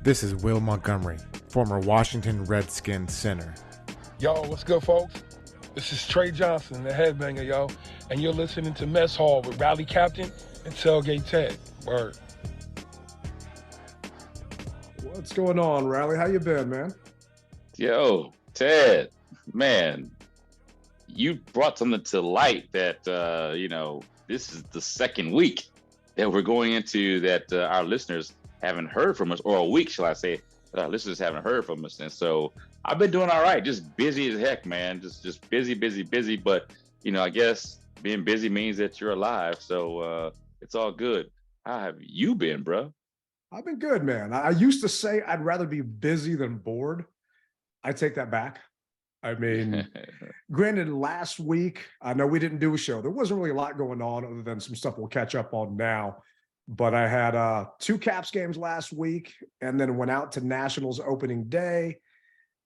This is Will Montgomery, former Washington Redskins center. Yo, what's good, folks? This is Trey Johnson, the headbanger, yo, and you're listening to Mess Hall with Rally Captain and Tailgate Ted. Word. What's going on, Rally? How you been, man? Yo, Ted, man, you brought something to light that, this is the second week that we're going into that our listeners haven't heard from us, or a week, shall I say, that our listeners haven't heard from us. And so I've been doing all right, just busy as heck, man, just busy. But, I guess being busy means that you're alive. So it's all good. How have you been, bro? I've been good, man. I used to say I'd rather be busy than bored. I take that back. I mean, granted, last week, I know we didn't do a show. There wasn't really a lot going on other than some stuff we'll catch up on now. But I had 2 Caps games last week and then went out to Nationals opening day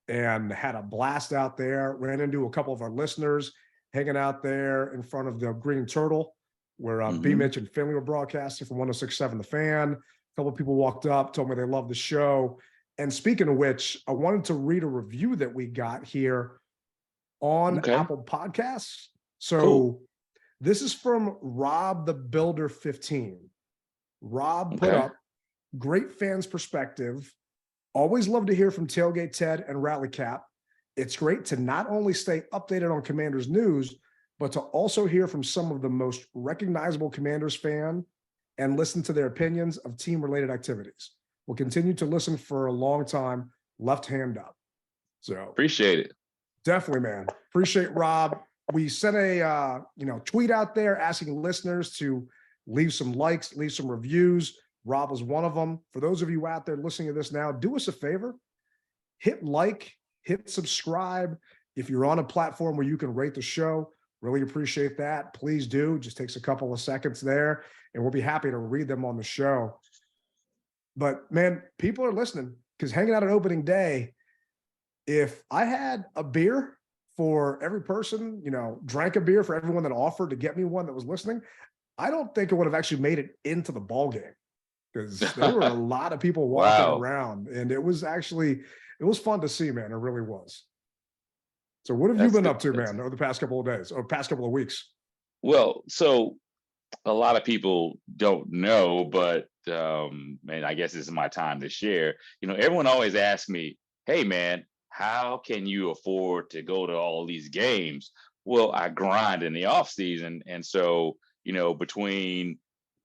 and had a blast out there. Ran into a couple of our listeners hanging out there in front of the Green Turtle, where B. Mitch and Finley were broadcasting from 106.7 The Fan. A couple of people walked up, told me they loved the show. And speaking of which, I wanted to read a review that we got here on Apple Podcasts. So This is from Rob the Builder 15. Rob put up, great fans perspective. Always love to hear from Tailgate Ted and Rally Cap. It's great to not only stay updated on Commanders news, but to also hear from some of the most recognizable Commanders fan and listen to their opinions of team-related activities. We'll continue to listen for a long time, left hand up. So appreciate it. Definitely, man. Appreciate Rob. We sent a tweet out there asking listeners to leave some likes, leave some reviews. Rob was one of them. For those of you out there listening to this now, do us a favor. Hit like, hit subscribe. If you're on a platform where you can rate the show, really appreciate that. Please do. Just takes a couple of seconds there, and we'll be happy to read them on the show. But, man, people are listening because hanging out on opening day, if I had a beer for every person, drank a beer for everyone that offered to get me one that was listening, I don't think it would have actually made it into the ball game because there were a lot of people walking around, and it was fun to see, man. It really was. So what have you been up to, man, over the past couple of days or past couple of weeks? Well, so a lot of people don't know, but and I guess this is my time to share. Everyone always asks me, hey, man, how can you afford to go to all these games? Well, I grind in the off season. And so, between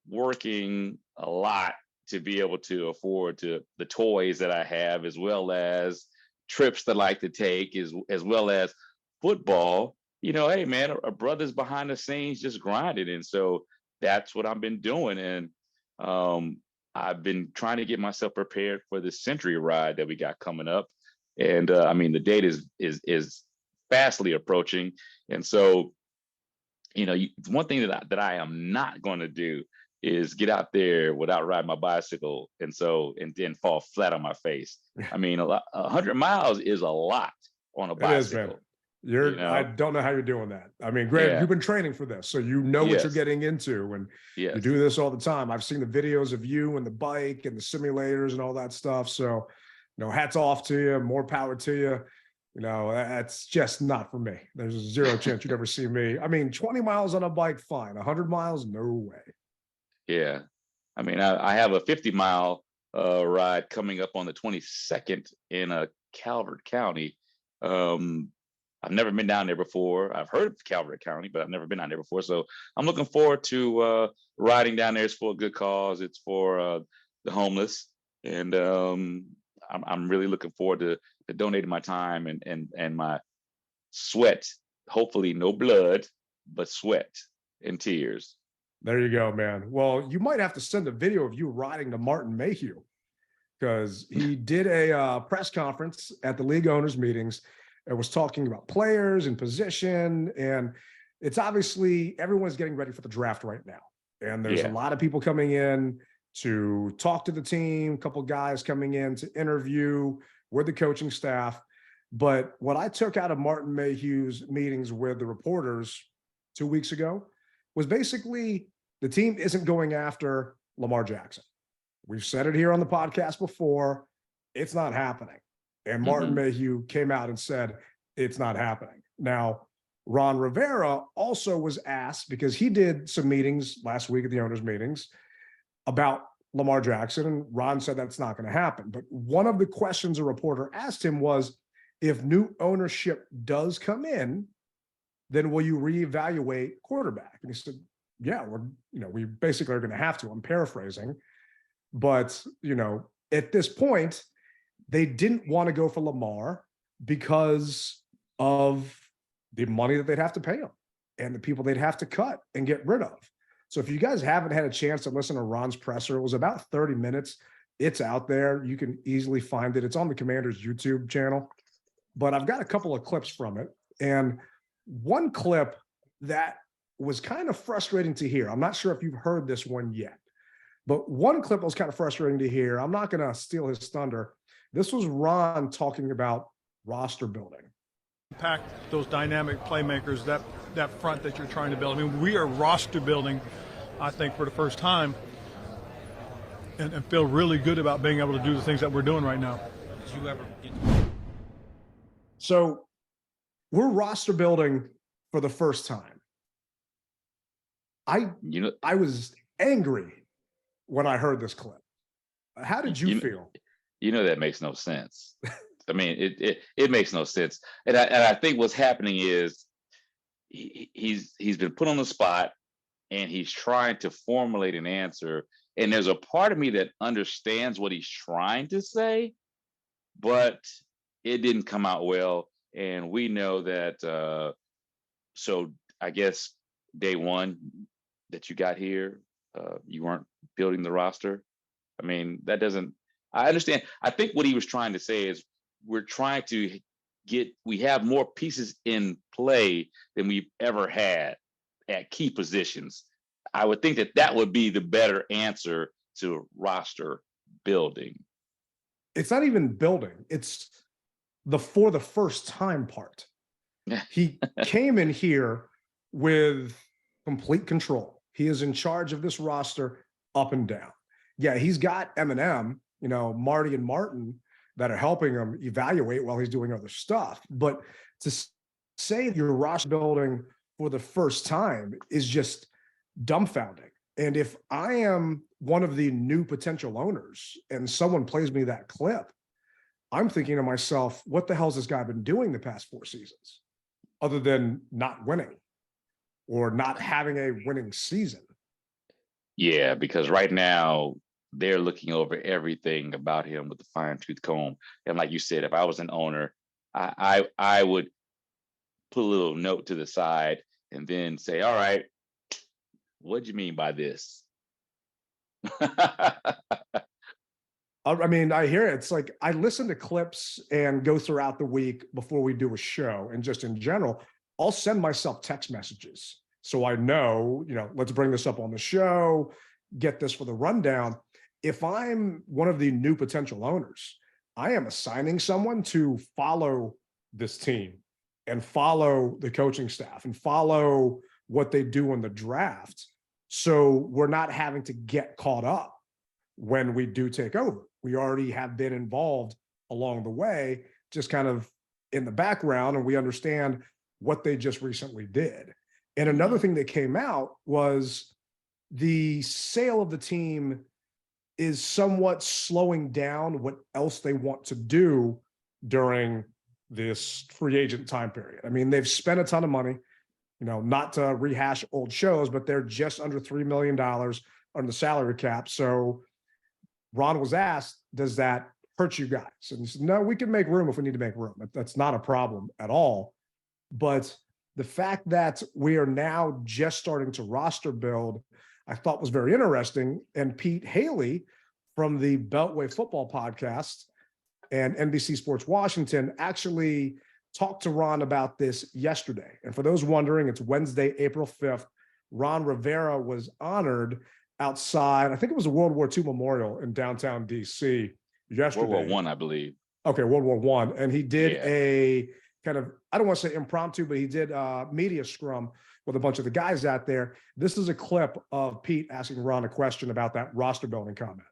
working a lot to be able to afford the toys that I have, as well as trips that I like to take, as well as football, hey, man, a brother's behind the scenes just grinding. And so that's what I've been doing. And I've been trying to get myself prepared for the Century ride that we got coming up. And the date is fastly approaching. And so, one thing that I am not going to do is get out there without riding my bicycle and then fall flat on my face. 100 miles is a lot on a bicycle. It is, man. I don't know how you're doing that. Grant, you've been training for this, so what you're getting into, and you do this all the time. I've seen the videos of you and the bike and the simulators and all that stuff. So, hats off to you. More power to you. That's just not for me. There's a zero chance you'd ever see me. 20 miles on a bike, fine. 100 miles, no way. Yeah. I have a 50-mile ride coming up on the 22nd in Calvert County. I've never been down there before. I've heard of Calvert County, but I've never been down there before. So I'm looking forward to riding down there. It's for a good cause. It's for the homeless. And I'm really looking forward to donating my time and my sweat. Hopefully no blood, but sweat and tears. There you go, man. Well, you might have to send a video of you riding to Martin Mayhew, because he did a press conference at the league owners meetings and was talking about players and position. And it's obviously everyone's getting ready for the draft right now. And there's a lot of people coming in to talk to the team, a couple guys coming in to interview with the coaching staff. But what I took out of Martin Mayhew's meetings with the reporters 2 weeks ago was basically the team isn't going after Lamar Jackson. We've said it here on the podcast before. it's not happening. And Martin Mm-hmm. Mayhew came out and said, it's not happening. Now, Ron Rivera also was asked, because he did some meetings last week at the owners' meetings about Lamar Jackson, and Ron said that's not going to happen. But one of the questions a reporter asked him was, if new ownership does come in, then will you reevaluate quarterback? And he said, yeah, we basically are going to have to. I'm paraphrasing. But, at this point, they didn't want to go for Lamar because of the money that they'd have to pay him and the people they'd have to cut and get rid of. So if you guys haven't had a chance to listen to Ron's presser, it was about 30 minutes. It's out there. You can easily find it. It's on the Commanders YouTube channel. But I've got a couple of clips from it. And one clip that was kind of frustrating to hear. I'm not sure if you've heard this one yet, but one clip was kind of frustrating to hear. I'm not going to steal his thunder. This was Ron talking about roster building. Pack those dynamic playmakers, that front that you're trying to build. I mean, we are roster building, I think, for the first time, and feel really good about being able to do the things that we're doing right now. Did you ever get So we're roster building for the first time. I was angry when I heard this clip. How did you feel? That makes no sense. I mean, it makes no sense. And I think what's happening is he's been put on the spot and he's trying to formulate an answer. And there's a part of me that understands what he's trying to say, but it didn't come out well. And we know that, so I guess day one that you got here, you weren't building the roster. I mean, I understand. I think what he was trying to say is we're trying to we have more pieces in play than we've ever had at key positions. I would think that would be the better answer to roster building. It's not even building. It's for the first time part. He came in here with complete control. He is in charge of this roster up and down. Yeah, he's got Eminem, Marty and Martin that are helping him evaluate while he's doing other stuff. But to say you're roster building for the first time is just dumbfounding. And if I am one of the new potential owners and someone plays me that clip, I'm thinking to myself, what the hell's this guy been doing the past 4 seasons other than not winning or not having a winning season? Yeah, because right now they're looking over everything about him with a fine-tooth comb. And like you said, if I was an owner, I would put a little note to the side and then say, all right, what do you mean by this? I mean, I hear it. It's like I listen to clips and go throughout the week before we do a show. And just in general, I'll send myself text messages. So I know, let's bring this up on the show, get this for the rundown. If I'm one of the new potential owners, I am assigning someone to follow this team and follow the coaching staff and follow what they do in the draft. So we're not having to get caught up when we do take over. We already have been involved along the way, just kind of in the background, and we understand what they just recently did. And another thing that came out was the sale of the team is somewhat slowing down what else they want to do during this free agent time period. I mean, they've spent a ton of money, not to rehash old shows, but they're just under $3 million on the salary cap. So Ron was asked, does that hurt you guys? And he said, no, we can make room if we need to make room. That's not a problem at all. But the fact that we are now just starting to roster build, I thought was very interesting. And Pete Haley from the Beltway Football Podcast and NBC Sports Washington actually talked to Ron about this yesterday. And for those wondering, it's Wednesday, April 5th. Ron Rivera was honored outside, I think it was a World War II memorial in downtown DC yesterday. World War I, I believe. Okay, World War I. And he did a kind of, I don't want to say impromptu, but he did a media scrum with a bunch of the guys out there. This is a clip of Pete asking Ron a question about that roster building comment.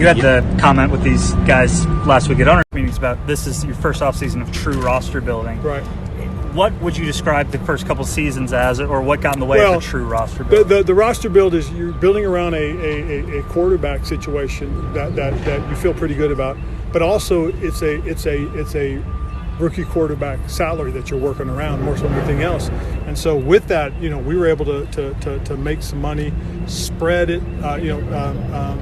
You had the comment with these guys last week at owner meetings about this is your first offseason of true roster building. Right. What would you describe the first couple seasons as, or what got in the way of a true roster build? The roster build is you're building around a quarterback situation that you feel pretty good about, but also it's a rookie quarterback salary that you're working around more so than anything else. And so with that, we were able to make some money, spread it,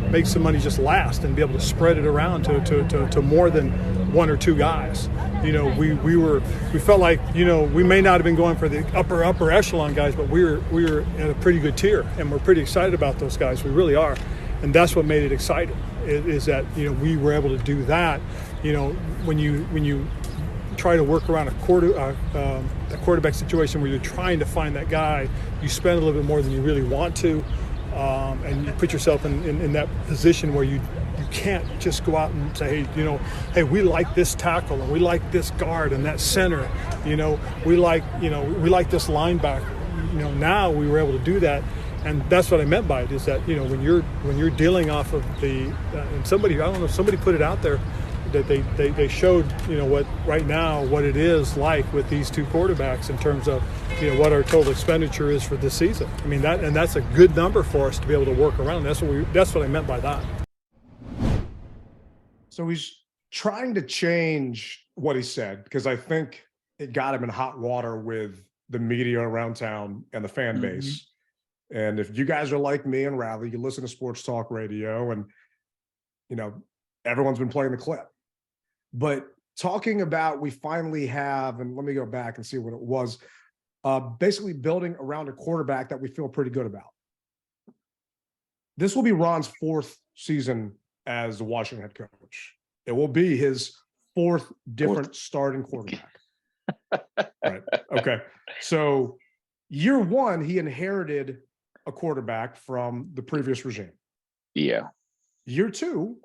make some money just last and be able to spread it around to more than one or two guys. We felt like, we may not have been going for the upper echelon guys, but we were at a pretty good tier, and we're pretty excited about those guys. We really are. And that's what made it exciting, is that, we were able to do that. When you try to work around a quarterback situation where you're trying to find that guy, you spend a little bit more than you really want to, and you put yourself in that position where you can't just go out and say, hey, we like this tackle and we like this guard and that center, we like this linebacker. Now we were able to do that. And that's what I meant by it, is that, when you're dealing off of and somebody put it out there, that they showed, what it is like with these two quarterbacks in terms of, what our total expenditure is for this season. I mean, that's a good number for us to be able to work around. That's what I meant by that. So he's trying to change what he said, because I think it got him in hot water with the media around town and the fan base. And if you guys are like me and Rally, you listen to sports talk radio, and everyone's been playing the clip. But talking about, we finally have, and let me go back and see what it was, basically building around a quarterback that we feel pretty good about. This will be Ron's fourth season as the Washington head coach. It will be his fourth different starting quarterback. Right. Okay. So year one, he inherited a quarterback from the previous regime. Yeah. Year two,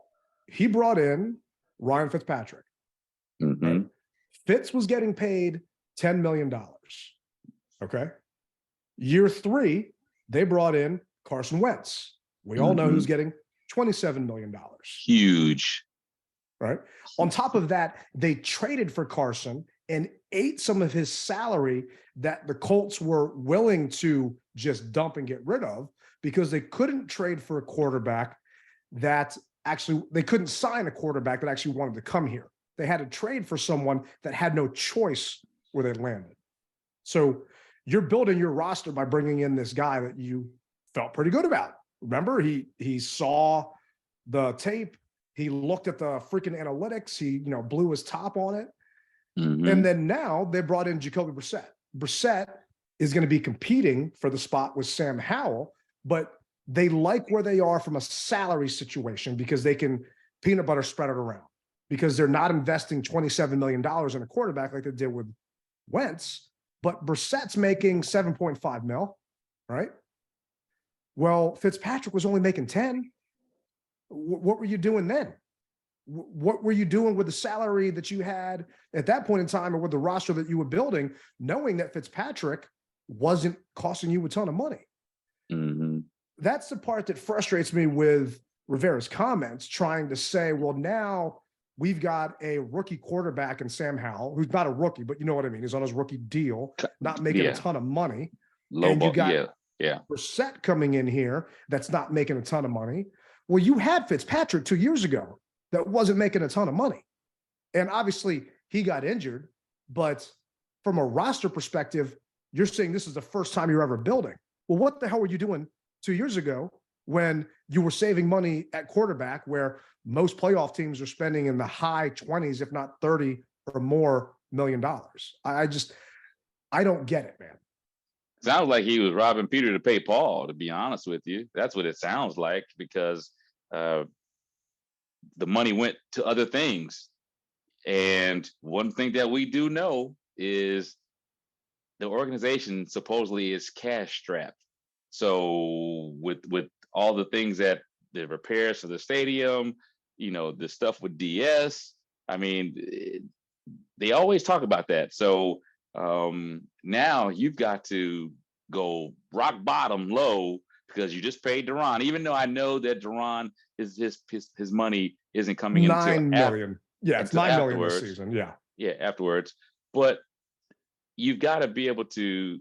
he brought in Ryan Fitzpatrick. Right? Fitz was getting paid $10 million. Okay. Year three, they brought in Carson Wentz. We all know who's getting $27 million. Huge. Right. On top of that, they traded for Carson and ate some of his salary that the Colts were willing to just dump and get rid of, because they couldn't trade for a quarterback that they couldn't sign a quarterback that actually wanted to come here. They had to trade for someone that had no choice where they landed. So you're building your roster by bringing in this guy that you felt pretty good about. Remember, he saw the tape. He looked at the freaking analytics. He, blew his top on it. And then now they brought in Jacoby Brissett. Brissett is going to be competing for the spot with Sam Howell, but they like where they are from a salary situation, because they can peanut butter spread it around, because they're not investing $27 million in a quarterback like they did with Wentz, but Brissett's making 7.5 mil, right? Well, Fitzpatrick was only making 10. What were you doing then? What were you doing with the salary that you had at that point in time, or with the roster that you were building, knowing that Fitzpatrick wasn't costing you a ton of money? That's the part that frustrates me with Rivera's comments, trying to say, well, now we've got a rookie quarterback in Sam Howell, who's not a rookie, but you know what I mean. He's on his rookie deal, not making a ton of money. And you got Brissett coming in here that's not making a ton of money. Well, you had Fitzpatrick 2 years ago that wasn't making a ton of money. And obviously he got injured, but from a roster perspective, you're saying this is the first time you're ever building. Well, what the hell were you doing 2 years ago when you were saving money at quarterback, where most playoff teams are spending in the high 20s, if not 30 or more $million? I don't get it, man. Sounds like he was robbing Peter to pay Paul, to be honest with you. That's what it sounds like, because the money went to other things. And one thing that we do know is the organization supposedly is cash strapped. So with all the things that the repairs for the stadium, the stuff with DS, I mean, they always talk about that. So now you've got to go rock bottom low, because you just paid Duran, even though I know that Duran his money isn't coming $9 million. Yeah, it's $9 million this afterwards. season. Yeah. Yeah, afterwards. But you've got to be able to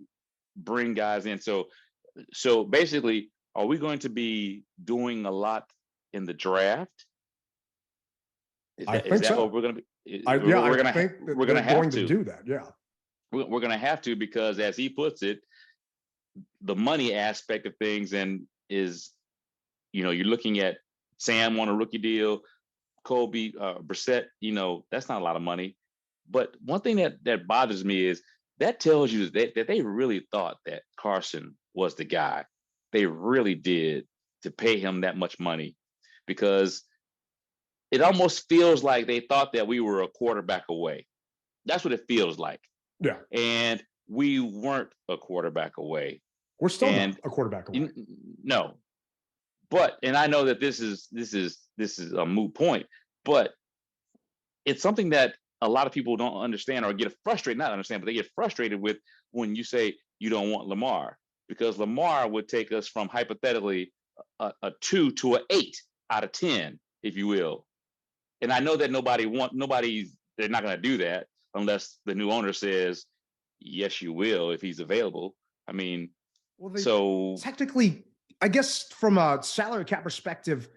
bring guys in. So basically, are we going to be doing a lot in the draft? I think so. What we're going to be? I think we're going to have to do that. Yeah. We're going to have to, because as he puts it, the money aspect of things is, you're looking at Sam on a rookie deal, Kobe, Brissett, that's not a lot of money. But one thing that bothers me is that tells you that they really thought that Carson was the guy. They really did, to pay him that much money, because it almost feels like they thought that we were a quarterback away. That's what it feels like. Yeah. And we weren't a quarterback away. We're still not a quarterback away. No. But, and I know that this is a moot point, but it's something that a lot of people don't understand, or get frustrated, not understand, but they get frustrated with when you say you don't want Lamar, because Lamar would take us from hypothetically a 2 to an 8 out of 10, if you will. And I know that they're not going to do that unless the new owner says, yes, you will, if he's available. I mean, so technically, I guess from a salary cap perspective,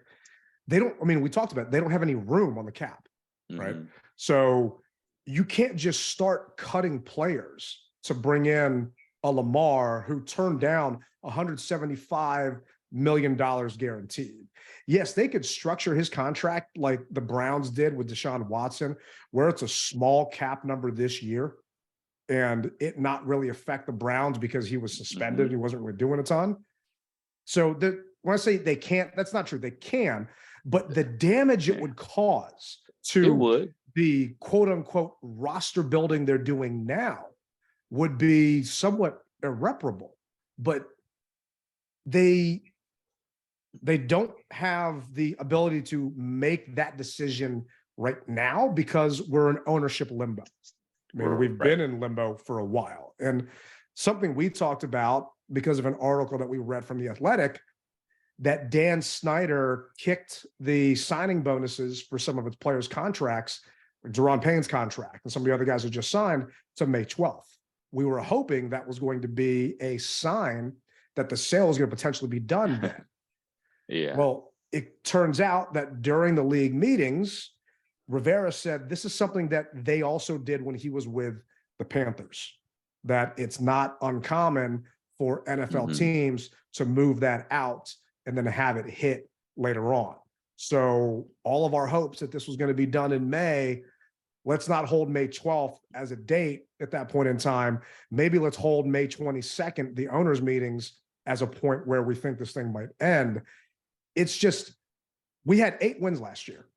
we talked about it, they don't have any room on the cap, right? So you can't just start cutting players to bring in a Lamar who turned down $175 million guaranteed. Yes, they could structure his contract like the Browns did with Deshaun Watson, where it's a small cap number this year and it not really affect the Browns because he was suspended. He wasn't really doing a ton. So when I say they can't, that's not true. They can, but the damage it would cause to the quote unquote roster building they're doing now would be somewhat irreparable. But they don't have the ability to make that decision right now because we're in ownership limbo. I mean, we've been in limbo for a while. And something we talked about because of an article that we read from The Athletic, that Dan Snyder kicked the signing bonuses for some of its players' contracts, like Deron Payne's contract and some of the other guys who just signed, to May 12th. We were hoping that was going to be a sign that the sale was going to potentially be done then. Yeah. Well, it turns out that during the league meetings, Rivera said this is something that they also did when he was with the Panthers, that it's not uncommon for NFL teams to move that out and then have it hit later on. So all of our hopes that this was going to be done in May, let's not hold May 12th as a date at that point in time. Maybe let's hold May 22nd, the owners' meetings, as a point where we think this thing might end. It's just, we had 8 wins last year.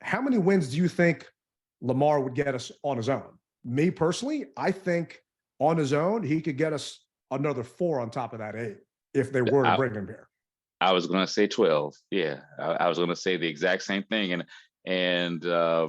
How many wins do you think Lamar would get us on his own? Me personally, I think on his own, he could get us another 4 on top of that 8 if they were to bring him here. I was going to say 12. Yeah, I was going to say the exact same thing. And that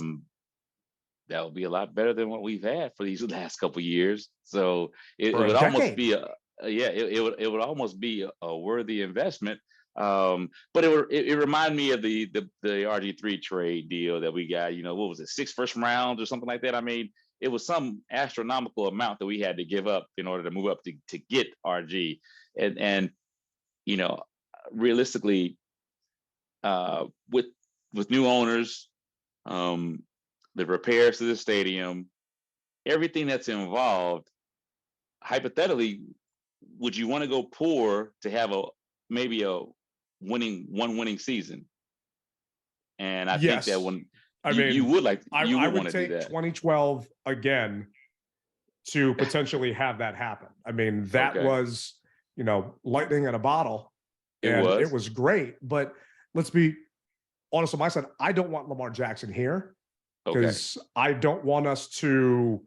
would be a lot better than what we've had for these last couple of years. So it would almost be it would almost be a worthy investment. But it reminded me of the RG3 trade deal that we got. What was it, 6 first rounds or something like that? I mean, it was some astronomical amount that we had to give up in order to move up to get RG. And realistically, with new owners, the repairs to the stadium, everything that's involved, hypothetically, would you want to go poor to have maybe a winning season? And I think that when you would want to take do that. 2012 again to potentially have that happen. I mean, that was, lightning in a bottle. And it was great. But let's be honest on my side, I don't want Lamar Jackson here because I don't want us to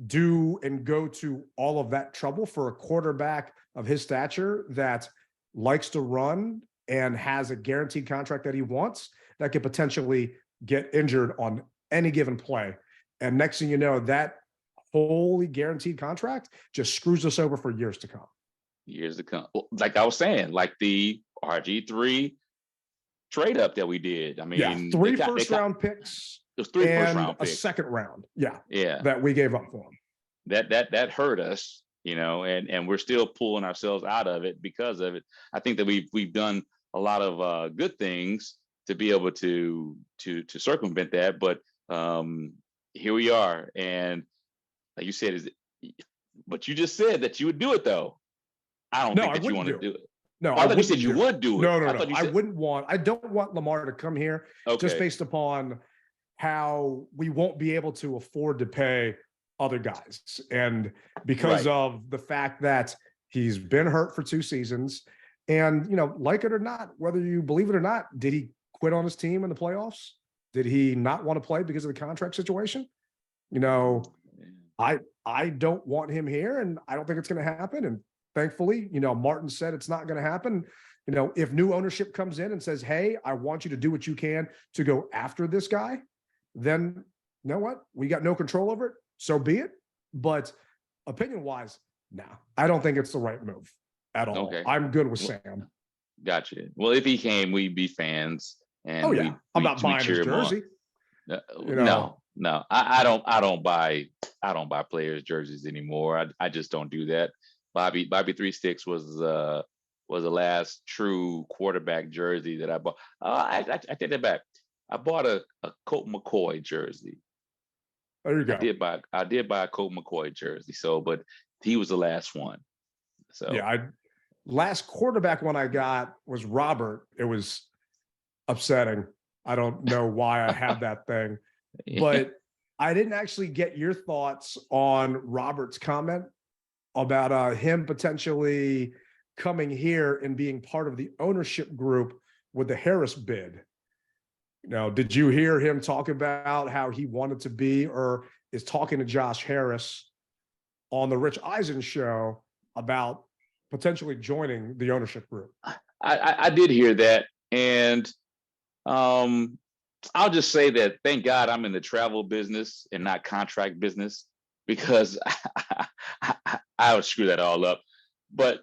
do and go to all of that trouble for a quarterback of his stature that likes to run and has a guaranteed contract that he wants that could potentially get injured on any given play. And next thing you know, that wholly guaranteed contract just screws us over for years to come. Years to come. Well, like I was saying, like the RG3 trade up that we did. I mean, Yeah, three first round picks. It was three and first round a picks. second round. Yeah. Yeah. That we gave up for him. That hurt us, you know, and we're still pulling ourselves out of it because of it. I think that we've done a lot of good things to be able to circumvent that, but here we are. And like you said, but you just said that you would do it though. I don't think that you want to do it. No, I thought you said you would do it. No. I don't want Lamar to come here just based upon how we won't be able to afford to pay other guys. And because of the fact that he's been hurt for 2 seasons and, you know, like it or not, whether you believe it or not, did he quit on his team in the playoffs? Did he not want to play because of the contract situation? You know, I don't want him here and I don't think it's going to happen. And thankfully, you know, Martin said it's not going to happen. You know, if new ownership comes in and says, hey, I want you to do what you can to go after this guy, then you know what? We got no control over it. So be it. But opinion-wise, no, I don't think it's the right move at all. Okay. I'm good with Sam. Gotcha. Well, if he came, we'd be fans. And I'm not buying his jersey. No. I don't buy players' jerseys anymore. I just don't do that. Bobby 3 Sticks was the last true quarterback jersey that I bought. I take that back. I bought a Colt McCoy jersey. There you go. I did buy a Colt McCoy jersey. So, but he was the last one. So yeah, last quarterback one I got was Robert. It was upsetting. I don't know why I have that thing, but I didn't actually get your thoughts on Robert's comment about him potentially coming here and being part of the ownership group with the Harris bid. Now, did you hear him talk about how he wanted to be or is talking to Josh Harris on the Rich Eisen show about potentially joining the ownership group? I did hear that. And I'll just say that thank God I'm in the travel business and not contract business, because I would screw that all up. But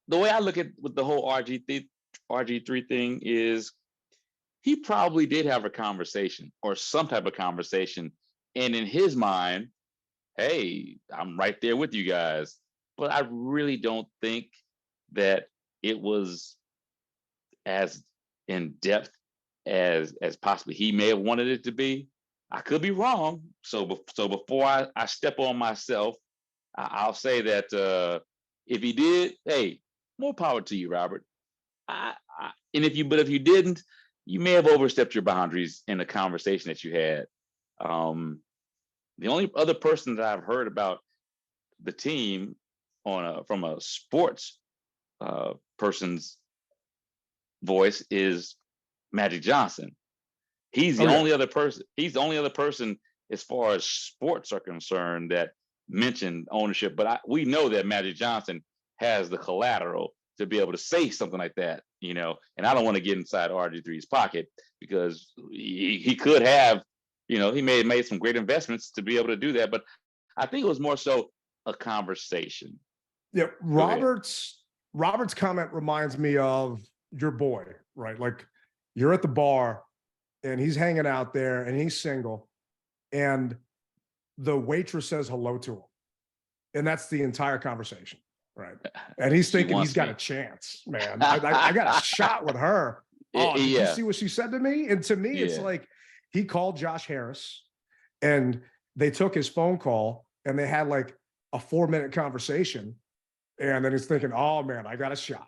the way I look at with the whole RG3 thing is he probably did have a conversation or some type of conversation. And in his mind, hey, I'm right there with you guys. But I really don't think that it was as in depth as possibly he may have wanted it to be. I could be wrong. So before I step on myself, I'll say that if he did, hey, more power to you, Robert. And if you didn't, you may have overstepped your boundaries in the conversation that you had. The only other person that I've heard about the team from a sports person's voice is Magic Johnson. He's the only other person. He's the only other person as far as sports are concerned that mentioned ownership. But we know that Magic Johnson has the collateral to be able to say something like that, you know. And I don't want to get inside RG3's pocket because he could have, you know, he may have made some great investments to be able to do that. But I think it was more so a conversation. Yeah, Robert's comment reminds me of your boy, right? Like you're at the bar and he's hanging out there and he's single and the waitress says hello to him. And that's the entire conversation, right? And he's thinking he's got a chance, man. I got a shot with her. Oh, did you see what she said to me? And to me, it's like he called Josh Harris and they took his phone call and they had like a 4-minute conversation. And then he's thinking, oh man, I got a shot.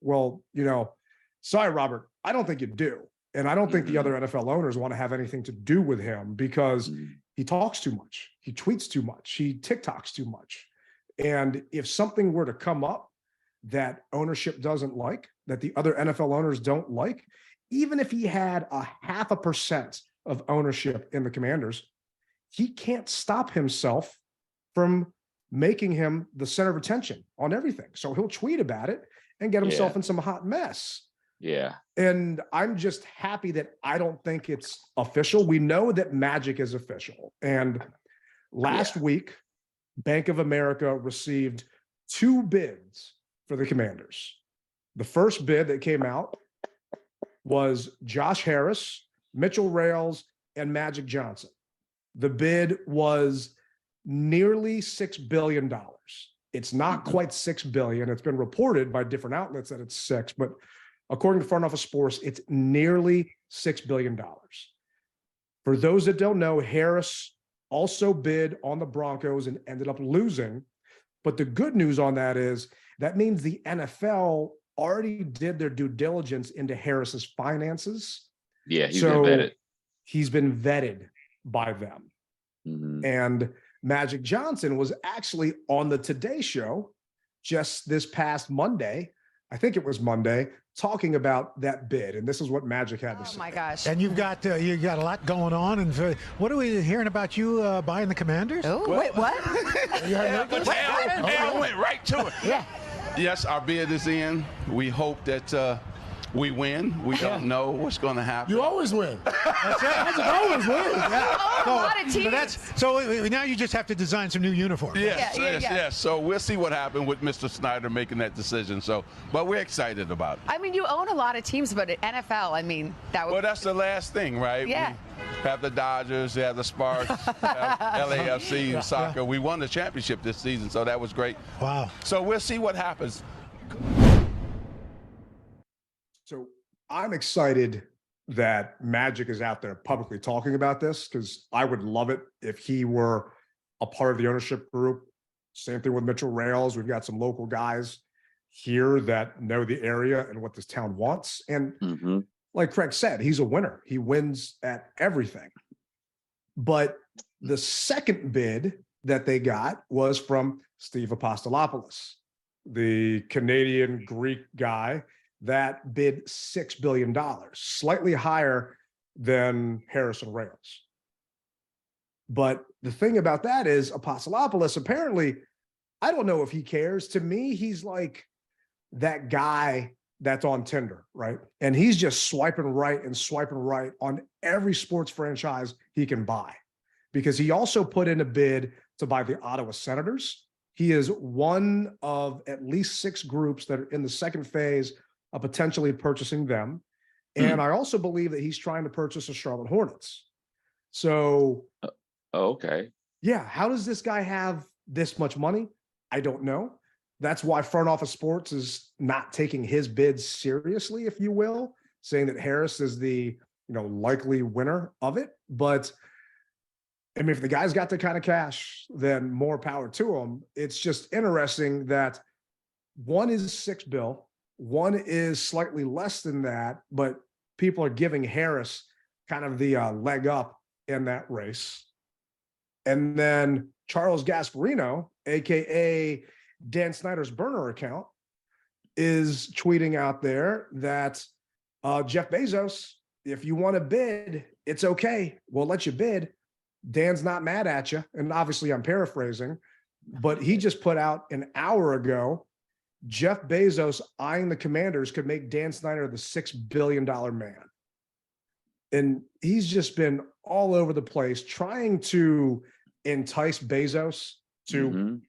Well, you know, sorry, Robert, I don't think you do. And I don't think the other NFL owners want to have anything to do with him because he talks too much. He tweets too much. He TikToks too much. And if something were to come up that ownership doesn't like, that the other NFL owners don't like, even if he had 0.5% of ownership in the Commanders, he can't stop himself from making him the center of attention on everything. So he'll tweet about it and get himself in some hot mess. Yeah. And I'm just happy that I don't think it's official. We know that Magic is official. And last week, Bank of America received two bids for the Commanders. The first bid that came out was Josh Harris, Mitchell Rales, and Magic Johnson. The bid was nearly $6 billion. It's not quite $6 billion. It's been reported by different outlets that it's 6, but according to Front Office Sports, it's nearly $6 billion. For those that don't know, Harris also bid on the Broncos and ended up losing. But the good news on that is that means the NFL already did their due diligence into Harris's finances. Yeah, he's been vetted. He's been vetted by them. Mm-hmm. And Magic Johnson was actually on the Today Show just this past Monday. I think it was Monday, talking about that bid. And this is what Magic had to say. Oh my gosh. And you've got a lot going on. And what are we hearing about you buying the Commanders? Oh, wait, what? I went right to it. Yeah. Yes, our bid is in. We hope that we win. We don't know what's going to happen. You always win. That's it. Magic always wins. Oh, a lot of teams. So now you just have to design some new uniforms. Yes. So we'll see what happened with Mr. Snyder making that decision. But we're excited about it. I mean, you own a lot of teams, but at NFL, I mean, that would. Well, that's the last thing, right? Yeah. We have the Dodgers, we have the Sparks, have LAFC, soccer. We won the championship this season, so that was great. Wow. So we'll see what happens. So I'm excited that Magic is out there publicly talking about this, because I would love it if he were a part of the ownership group. Same thing with Mitchell Rales. We've got some local guys here that know the area and what this town wants. And like Craig said, he's a winner. He wins at everything. But the second bid that they got was from Steve Apostolopoulos, the Canadian Greek guy that bid $6 billion, slightly higher than Harrison Rales. But the thing about that is Apostolopoulos, apparently, I don't know if he cares. To me, he's like that guy that's on Tinder, right? And he's just swiping right on every sports franchise he can buy, because he also put in a bid to buy the Ottawa Senators. He is one of at least 6 groups that are in the second phase of potentially purchasing them. And I also believe that he's trying to purchase the Charlotte Hornets. So, okay. Yeah, how does this guy have this much money? I don't know. That's why Front Office Sports is not taking his bids seriously, if you will, saying that Harris is the likely winner of it. But I mean, if the guy's got the kind of cash, then more power to him. It's just interesting that one is $6 billion, one is slightly less than that, but people are giving Harris kind of the leg up in that race. And then Charles Gasparino, aka Dan Snyder's burner account, is tweeting out there that Jeff Bezos, if you want to bid, it's okay. We'll let you bid. Dan's not mad at you. And obviously I'm paraphrasing, but he just put out an hour ago, Jeff Bezos eyeing the Commanders could make Dan Snyder the $6 billion man. And he's just been all over the place trying to entice Bezos to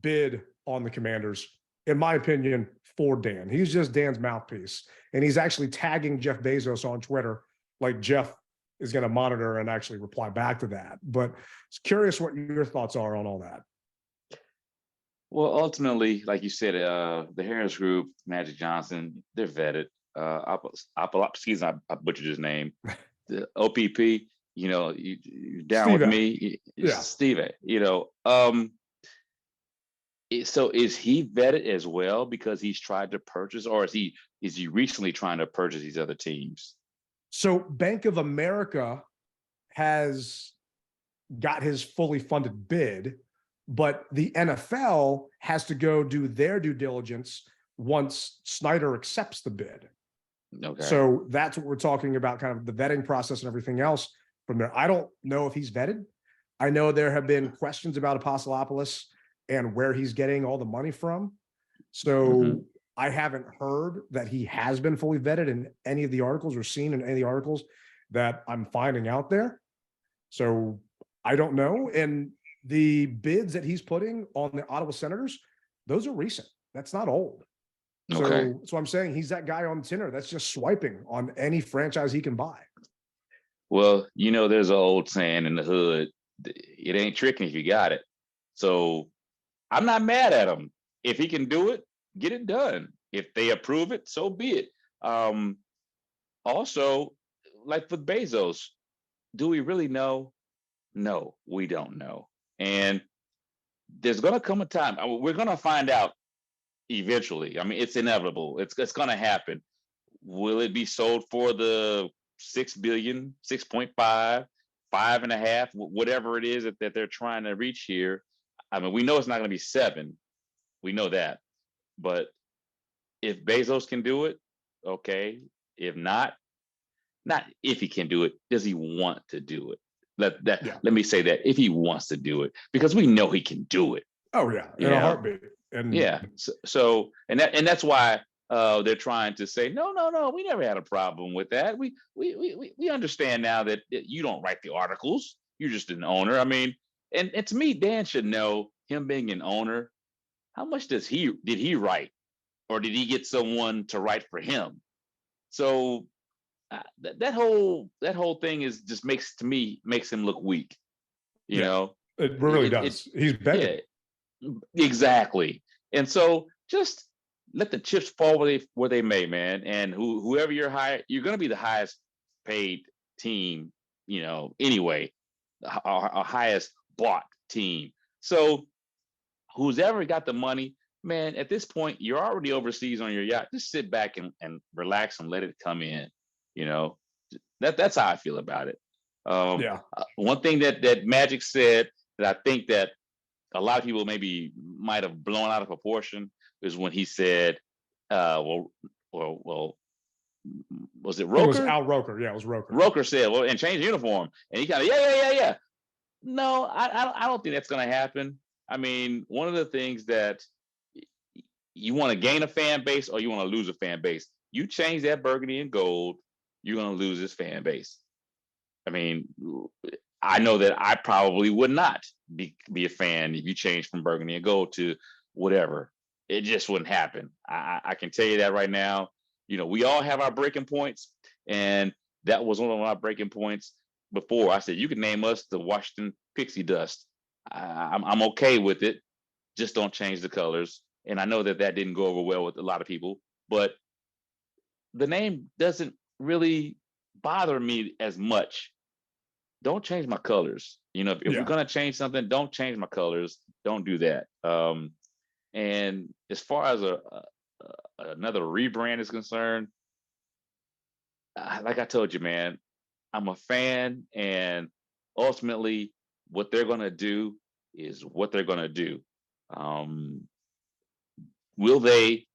bid on the Commanders, in my opinion, for Dan. He's just Dan's mouthpiece. And he's actually tagging Jeff Bezos on Twitter, like Jeff is going to monitor and actually reply back to that. But it's curious what your thoughts are on all that. Well, ultimately, like you said, the Harris Group, Magic Johnson, they're vetted. Excuse me, I butchered his name. The OPP, you're down Steve with me. Yeah. Steve, so is he vetted as well because he's tried to purchase, or is he recently trying to purchase these other teams? So Bank of America has got his fully funded bid, but the NFL has to go do their due diligence once Snyder accepts the bid. Okay. So that's what we're talking about, kind of the vetting process and everything else from there. I don't know if he's vetted. I know there have been questions about Apostolopoulos and where he's getting all the money from. So I haven't heard that he has been fully vetted in any of the articles or seen in any of the articles that I'm finding out there. So I don't know. And the bids that he's putting on the Ottawa Senators, those are recent. That's not old. Okay. So that's what I'm saying. He's that guy on Tinder that's just swiping on any franchise he can buy. Well, there's an old saying in the hood, it ain't tricking if you got it. So I'm not mad at him. If he can do it, get it done. If they approve it, so be it. Also, like with Bezos, do we really know? No, we don't know. And there's going to come a time, we're going to find out eventually. I mean, it's inevitable. It's going to happen. Will it be sold for the 6 billion, 6.5, 5.5, whatever it is that they're trying to reach here? I mean, we know it's not going to be 7. We know that. But if Bezos can do it, okay. If not if he can do it, does he want to do it? Let me say that, if he wants to do it, because we know he can do it. Oh yeah, in a heartbeat. And yeah, so that's why they're trying to say no, we never had a problem with that. We understand now that you don't write the articles, you're just an owner. I mean, and to me, Dan should know, him being an owner, how much did he write, or did he get someone to write for him? So that whole thing is just makes him look weak. You know, it really does. He's begging. Yeah, exactly. And so just let the chips fall where they may, man. And whoever you're going to be the highest paid team, anyway, our highest bought team. So who's ever got the money, man, at this point, you're already overseas on your yacht. Just sit back and relax and let it come in. That's how I feel about it. One thing that Magic said that I think that a lot of people maybe might have blown out of proportion is when he said, well, was it Roker? It was Al Roker. Yeah, it was Roker. Roker said, well, and change uniform. And he kind of, yeah. No, I don't think that's going to happen. I mean, one of the things that you want to gain a fan base or you want to lose a fan base, you change that burgundy and gold, you're going to lose this fan base. I mean, I know that I probably would not be a fan if you change from burgundy and gold to whatever. It just wouldn't happen. I can tell you that right now. We all have our breaking points, and that was one of my breaking points before. I said, you can name us the Washington Pixie Dust. I'm okay with it. Just don't change the colors. And I know that didn't go over well with a lot of people, but the name doesn't really bother me as much. Don't change my colors. If you're going to change something, don't change my colors. Don't do that. And as far as another rebrand is concerned, like I told you, man, I'm a fan, and ultimately what they're going to do is what they're going to do. Will they,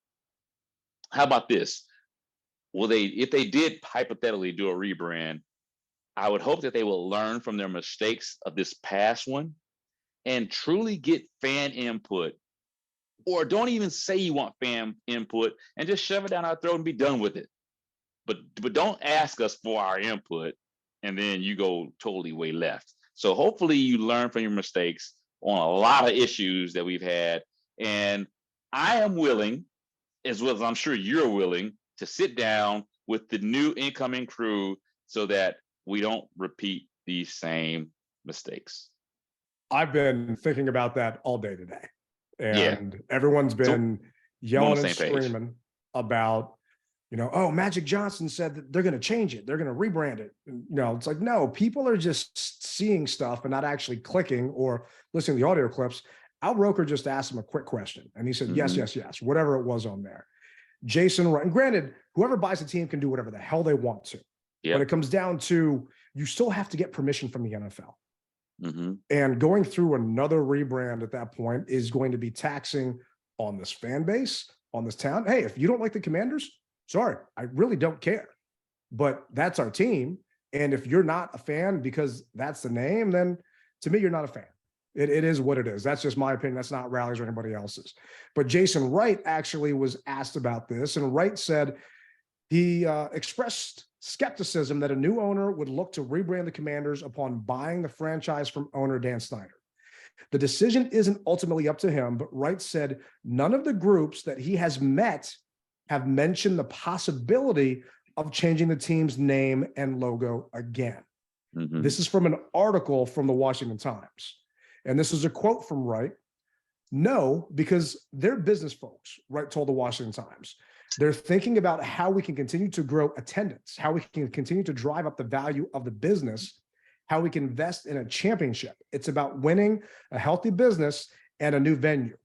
how about this? If they did hypothetically do a rebrand, I would hope that they will learn from their mistakes of this past one and truly get fan input, or don't even say you want fan input and just shove it down our throat and be done with it. But don't ask us for our input and then you go totally way left. So hopefully you learn from your mistakes on a lot of issues that we've had. And I am willing, as well as I'm sure you're willing, to sit down with the new incoming crew so that we don't repeat these same mistakes. I've been thinking about that all day today. And everyone's been yelling and screaming about, oh, Magic Johnson said that they're going to change it. They're going to rebrand it. It's like, no, people are just seeing stuff and not actually clicking or listening to the audio clips. Al Roker just asked him a quick question. And he said, yes, whatever it was on there. Jason, and granted, whoever buys the team can do whatever the hell they want to. But it comes down to, you still have to get permission from the NFL. And going through another rebrand at that point is going to be taxing on this fan base, on this town. Hey, if you don't like the Commanders, sorry, I really don't care. But that's our team. And if you're not a fan because that's the name, then to me, you're not a fan. It is what it is. That's just my opinion. That's not Rally's or anybody else's. But Jason Wright actually was asked about this, and Wright said he expressed skepticism that a new owner would look to rebrand the Commanders upon buying the franchise from owner Dan Snyder. The decision isn't ultimately up to him, but Wright said none of the groups that he has met have mentioned the possibility of changing the team's name and logo again. Mm-hmm. This is from an article from the Washington Times. And this is a quote from Wright. No, because they're business folks, Wright told the Washington Times. They're thinking about how we can continue to grow attendance, how we can continue to drive up the value of the business, how we can invest in a championship. It's about winning a healthy business and a new venue.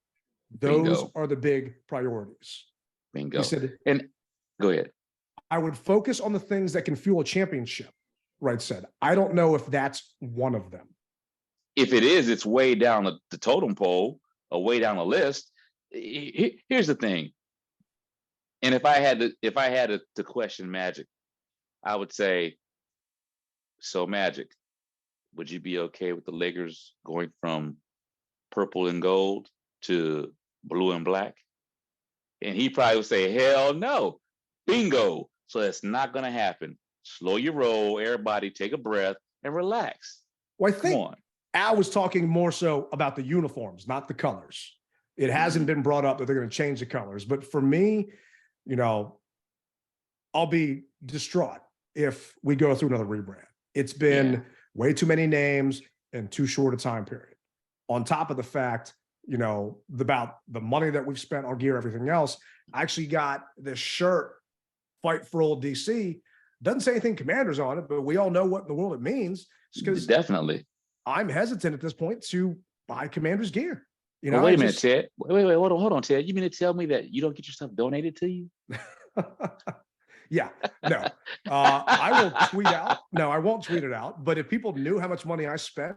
Those Bingo. are the big priorities. Bingo. He said, and go ahead. I would focus on the things that can fuel a championship, Wright said. I don't know if that's one of them. If it is, it's way down the totem pole or way down the list. Here's the thing. And if I had to question Magic, I would say, so Magic, would you be okay with the Lakers going from purple and gold to blue and black? And he probably would say, hell no. Bingo. So that's not going to happen. Slow your roll. Everybody take a breath and relax. Well, I think Al was talking more so about the uniforms, not the colors. It hasn't been brought up that they're going to change the colors. But for me, you know, I'll be distraught if we go through another rebrand. It's been way too many names in too short a time period. On top of the fact, you know, about the money that we've spent on gear, everything else. I actually got this shirt, Fight for Old DC. Doesn't say anything Commanders on it, but we all know what in the world it means. Because definitely, I'm hesitant at this point to buy Commanders gear. You know, well, wait a minute, Ted. Wait, hold on, Ted. You mean to tell me that you don't get your stuff donated to you? Yeah, no. I will tweet out. No, I won't tweet it out. But if people knew how much money I spent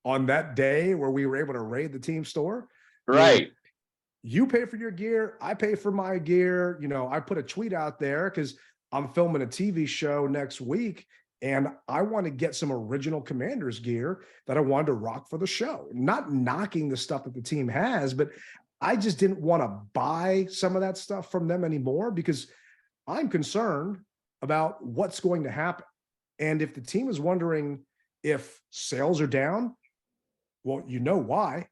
on that day where we were able to raid the team store, right? You pay for your gear, I pay for my gear. You know, I put a tweet out there because I'm filming a TV show next week, and I want to get some original Commanders gear that I wanted to rock for the show. Not knocking the stuff that the team has, but I just didn't want to buy some of that stuff from them anymore because I'm concerned about what's going to happen. And if the team is wondering if sales are down, well, you know why?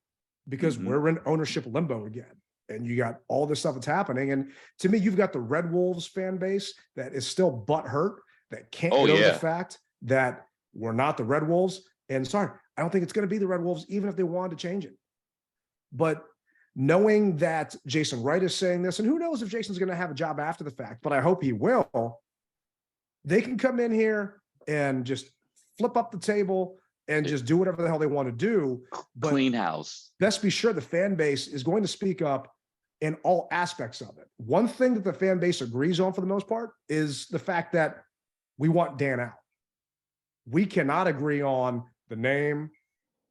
Because we're in ownership limbo again. And you got all this stuff that's happening. And to me, you've got the Red Wolves fan base that is still butthurt, that can't get over the fact that we're not the Red Wolves. And sorry, I don't think it's going to be the Red Wolves, even if they wanted to change it. But knowing that Jason Wright is saying this, and who knows if Jason's going to have a job after the fact, but I hope he will, they can come in here and just flip up the table and just do whatever the hell they want to do. But clean house. Best be sure the fan base is going to speak up in all aspects of it. One thing that the fan base agrees on for the most part is the fact that we want Dan out. We cannot agree on the name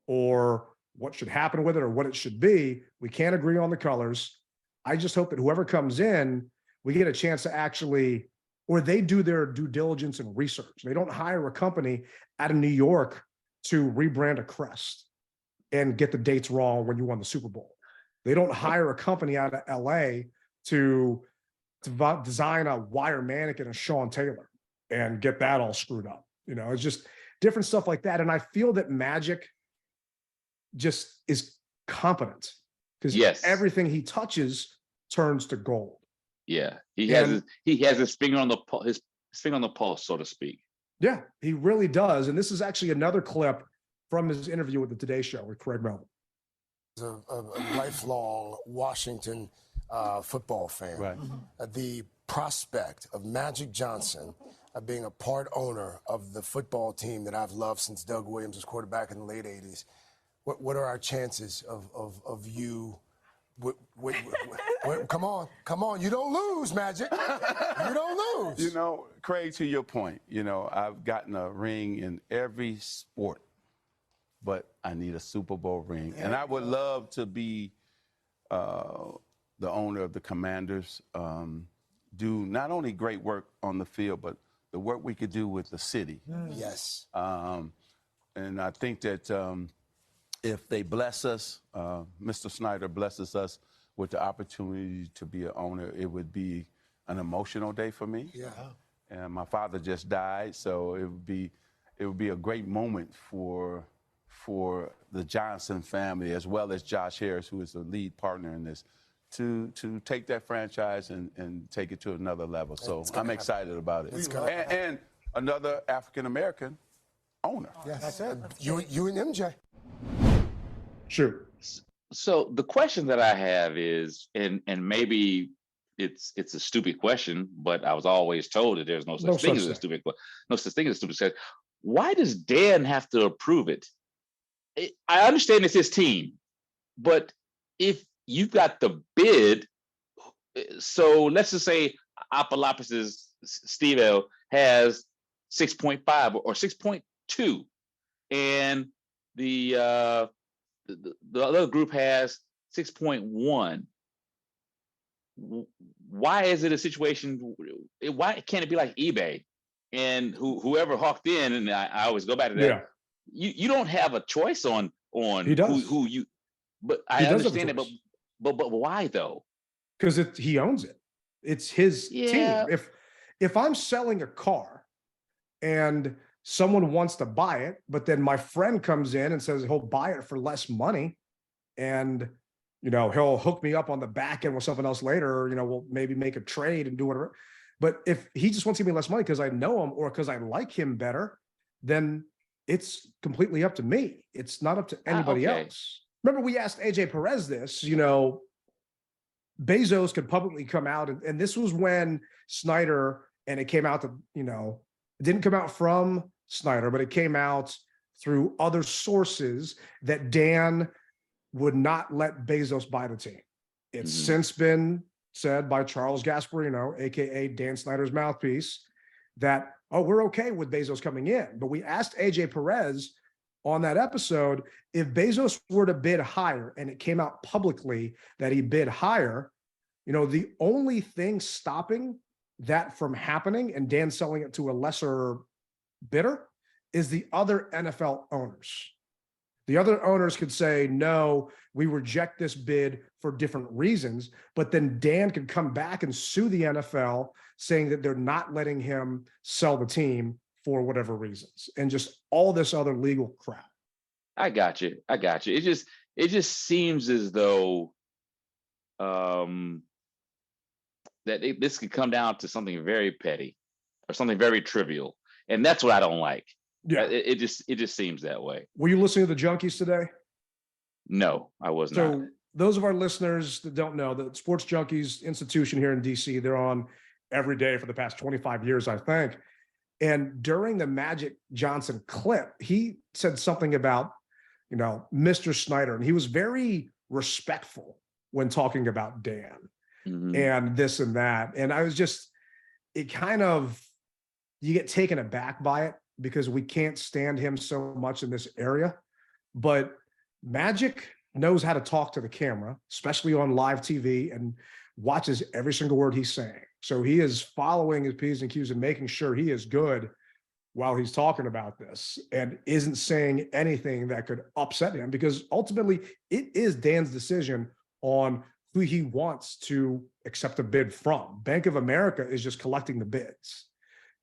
or what should happen with it or what it should be. We can't agree on the colors. I just hope that whoever comes in, we get a chance to actually, or they do their due diligence and research. They don't hire a company out of New York to rebrand a crest and get the dates wrong when you won the Super Bowl. They don't hire a company out of LA to design a wire mannequin of Sean Taylor and get that all screwed up. You know, it's just different stuff like that. And I feel that Magic just is competent because everything he touches turns to gold. Yeah, he has his finger on the pulse, so to speak. Yeah, he really does. And this is actually another clip from his interview with the Today Show with Craig Melvin. A lifelong Washington football fan. Right. The prospect of Magic Johnson being a part owner of the football team that I've loved since Doug Williams was quarterback in the late 80s. What are our chances of you? Come on! You don't lose, Magic. You don't lose. You know, Craig, to your point, you know, I've gotten a ring in every sport, but I need a Super Bowl ring, and I would love to be the owner of the Commanders. Do not only great work on the field, but the work we could do with the city. Yes. And I think that. If they bless us, Mr. Snyder blesses us with the opportunity to be an owner, it would be an emotional day for me. Yeah. And my father just died, so it would be a great moment for for the Johnson family, as well as Josh Harris, who is the lead partner in this, to take that franchise and take it to another level. So I'm excited about it. And another African-American owner. Yes. That's it. You and MJ. Sure. So the question that I have is, and maybe it's a stupid question, but I was always told that there's no such thing as a stupid question. No such thing as a stupid question. Why does Dan have to approve it? I understand it's his team, but if you've got the bid, so let's just say Apolopoulos Steve has 6.5 or 6.2, and the other group has 6.1. Why is it a situation? Why can't it be like eBay? And whoever hawked in, and I always go back to that. Yeah. You don't have a choice on who you. But I understand it. But why though? Because he owns it. It's his team. If I'm selling a car and someone wants to buy it, but then my friend comes in and says he'll buy it for less money, and he'll hook me up on the back end with something else later, or we'll maybe make a trade and do whatever. But if he just wants to give me less money because I know him or because I like him better, then it's completely up to me. It's not up to anybody else. Remember, we asked AJ Perez this, Bezos could publicly come out, and this was when Snyder, and it came out it didn't come out from Snyder, but it came out through other sources that Dan would not let Bezos buy the team. It's since been said by Charles Gasparino, aka Dan Snyder's mouthpiece, that, we're okay with Bezos coming in. But we asked AJ Perez on that episode, if Bezos were to bid higher, and it came out publicly that he bid higher, the only thing stopping that from happening and Dan selling it to a lesser bidder is the other NFL owners. The other owners could say, no, we reject this bid for different reasons, but then Dan could come back and sue the NFL saying that they're not letting him sell the team for whatever reasons, and just all this other legal crap. I got you. It just seems as though that this could come down to something very petty or something very trivial, and that's what I don't like. Yeah, it just seems that way. Were you listening to the Junkies today? No, I was not. So those of our listeners that don't know, the Sports Junkies institution here in DC, they're on every day for the past 25 years, I think. And during the Magic Johnson clip, he said something about, Mr. Snyder, and he was very respectful when talking about Dan and this and that. And I was you get taken aback by it because we can't stand him so much in this area. But Magic knows how to talk to the camera, especially on live TV, and watches every single word he's saying. So he is following his P's and Q's and making sure he is good while he's talking about this, and isn't saying anything that could upset him, because ultimately it is Dan's decision on who he wants to accept a bid from. Bank of America is just collecting the bids,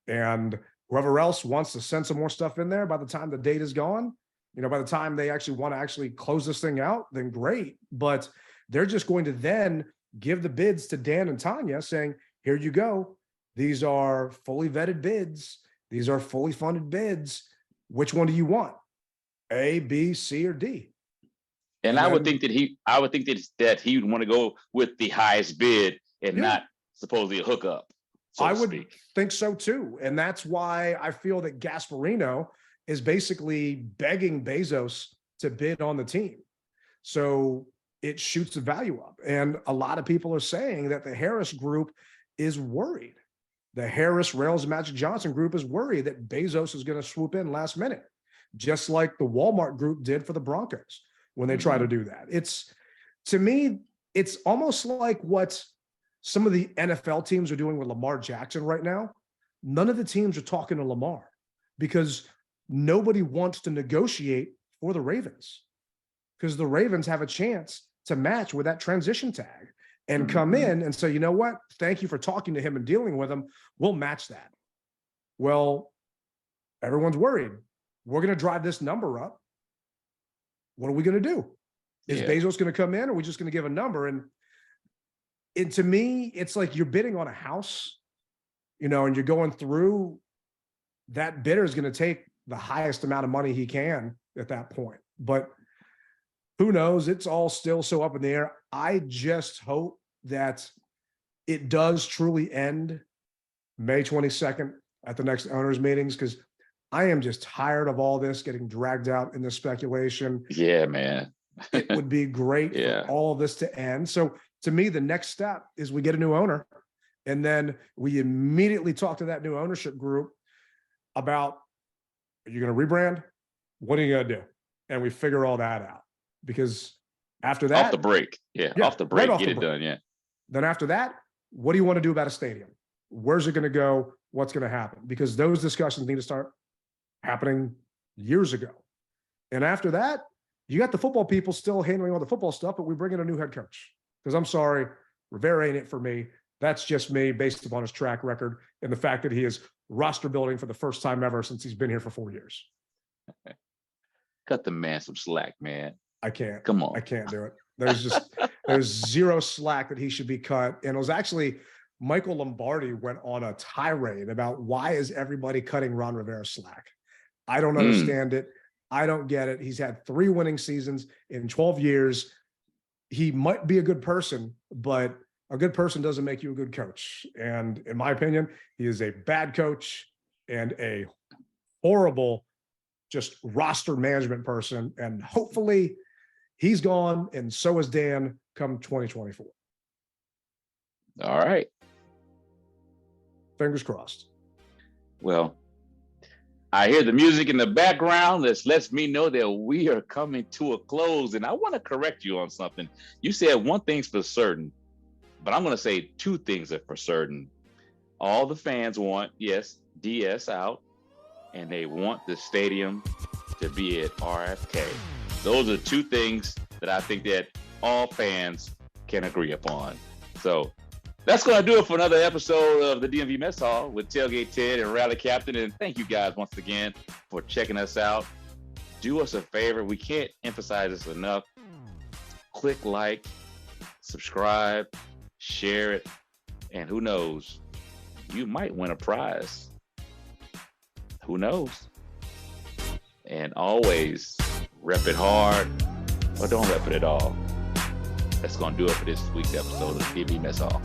and whoever else wants to send some more stuff in there by the time the date is gone, by the time they actually want to close this thing out, then great. But they're just going to then give the bids to Dan and Tanya saying, here you go. These are fully vetted bids. These are fully funded bids. Which one do you want? A, B, C, or D? And I would think that he would want to go with the highest bid and not supposedly a hookup. I would think so too. And that's why I feel that Gasparino is basically begging Bezos to bid on the team. So it shoots the value up. And a lot of people are saying that the Harris group is worried. The Harris Rails Magic Johnson group is worried that Bezos is going to swoop in last minute, just like the Walmart group did for the Broncos when they try to do that. To me, it's almost like what some of the NFL teams are doing with Lamar Jackson right now. None of the teams are talking to Lamar because nobody wants to negotiate for the Ravens, because the Ravens have a chance to match with that transition tag and come in and say, you know what? Thank you for talking to him and dealing with him. We'll match that. Well, everyone's worried. We're going to drive this number up. what are we going to do? Is Bezos going to come in, or are we just going to give a number? And to me, it's like you're bidding on a house, and you're going through, that bidder is going to take the highest amount of money he can at that point. But who knows? It's all still so up in the air. I just hope that it does truly end May 22nd at the next owners meetings, because I am just tired of all this getting dragged out in the speculation. Yeah, man. It would be great for all of this to end. So to me, the next step is we get a new owner, and then we immediately talk to that new ownership group about, are you going to rebrand? What are you going to do? And we figure all that out, because after that, off the break. Off the break, get it done. Yeah. Then after that, what do you want to do about a stadium? Where's it going to go? What's going to happen? Because those discussions need to start happening years ago. And after that, you got the football people still handling all the football stuff, but we bring in a new head coach. Because I'm sorry, Rivera ain't it for me. That's just me based upon his track record and the fact that he is roster building for the first time ever since he's been here for 4 years. Cut the man some slack, man. I can't. Come on. I can't do it. There's zero slack that he should be cut. And it was actually Michael Lombardi went on a tirade about, why is everybody cutting Ron Rivera slack? I don't understand it. I don't get it. He's had 3 winning seasons in 12 years. He might be a good person, but a good person doesn't make you a good coach. And in my opinion, he is a bad coach and a horrible just roster management person. And hopefully he's gone, and so is Dan come 2024. All right. Fingers crossed. Well, I hear the music in the background. This lets me know that we are coming to a close. And I want to correct you on something. You said one thing's for certain, but I'm going to say 2 things are for certain. All the fans want, yes, DS out, and they want the stadium to be at RFK. Those are 2 things that I think that all fans can agree upon. So that's going to do it for another episode of the DMV Mess Hall with Tailgate Ted and Rally Captain. And thank you guys once again for checking us out. Do us a favor. We can't emphasize this enough. Click like, subscribe, share it, and who knows, you might win a prize. Who knows? And always rep it hard or don't rep it at all. That's going to do it for this week's episode of the DMV Mess Hall.